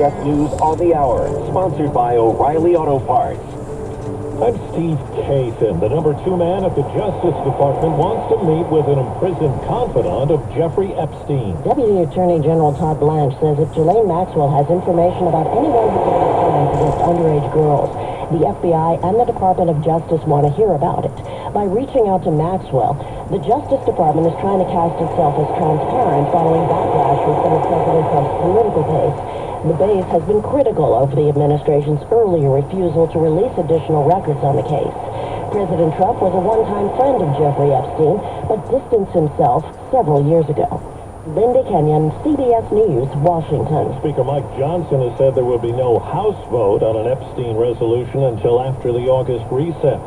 CBS News on the Hour, sponsored by O'Reilly Auto Parts. I'm Steve Kathan. The number 2 man at the Justice Department wants to meet with an imprisoned confidant of Jeffrey Epstein. Deputy Attorney General Todd Blanche says if Ghislaine Maxwell has information about anyone who committed crimes against underage girls, the FBI and the Department of Justice want to hear about it. By reaching out to Maxwell, the Justice Department is trying to cast itself as transparent following backlash from Senate President Trump's political base. The base has been critical over the administration's earlier refusal to release additional records on the case. President Trump was a one-time friend of Jeffrey Epstein, but distanced himself several years ago. Linda Kenyon, CBS News, Washington. Speaker Mike Johnson has said there will be no House vote on an Epstein resolution until after the August recess.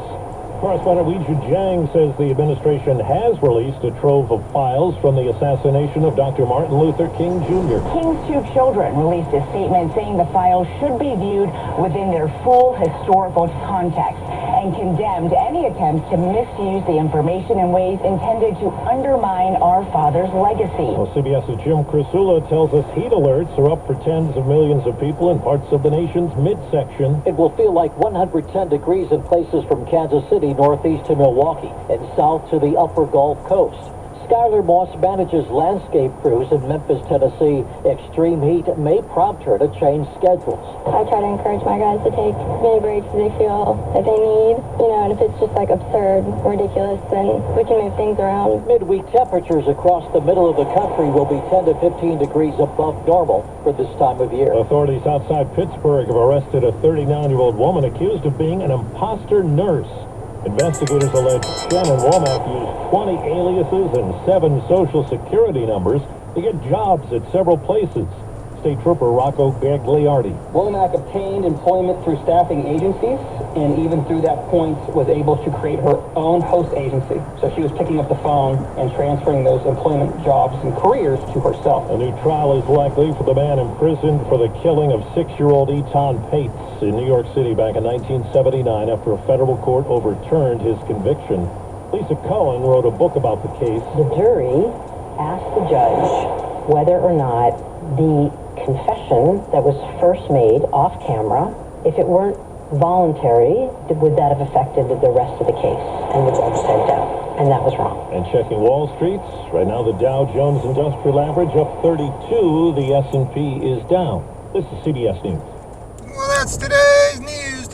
Correspondent Weijia Jiang says the administration has released a trove of files from the assassination of Dr. Martin Luther King Jr. King's 2 children released a statement saying the files should be viewed within their full historical context and condemned any attempts to misuse the information in ways intended to undermine our father's legacy. Well, CBS's Jim Krasula tells us heat alerts are up for tens of millions of people in parts of the nation's midsection. It will feel like 110 degrees in places from Kansas City northeast to Milwaukee and south to the upper Gulf Coast. Skylar Moss manages landscape crews in Memphis, Tennessee. Extreme heat may prompt her to change schedules. I try to encourage my guys to take many breaks they feel that they need, and if it's just like absurd, ridiculous, then we can move things around. Midweek temperatures across the middle of the country will be 10 to 15 degrees above normal for this time of year. Authorities outside Pittsburgh have arrested a 39-year-old woman accused of being an imposter nurse. Investigators allege Shannon Womack used 20 aliases and 7 social security numbers to get jobs at several places. State Trooper Rocco Gagliardi. Womack obtained employment through staffing agencies, and even through that point was able to create her own host agency. So she was picking up the phone and transferring those employment jobs and careers to herself. A new trial is likely for the man imprisoned for the killing of 6-year-old Eton Pates in New York City back in 1979 after a federal court overturned his conviction. Lisa Cohen wrote a book about the case. The jury asked the judge whether or not the confession that was first made off camera, if it weren't voluntary, would that have affected the rest of the case? And the judge said no, and that was wrong. And checking Wall Street's, right now the Dow Jones Industrial Average up 32, the S&P is down. This is CBS News. Well, that's today's news.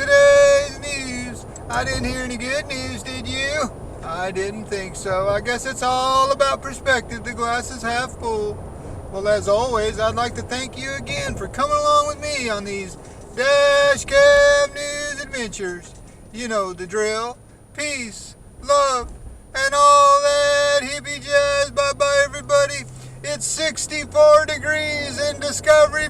I didn't hear any good news, did you? I didn't think so. I guess it's all about perspective. The glass is half full. Well, as always, I'd like to thank you again for coming along with me on these Dash Cam News adventures. You know the drill. Peace, love, and all that hippie jazz. Bye-bye, everybody. It's 64 degrees in Discovery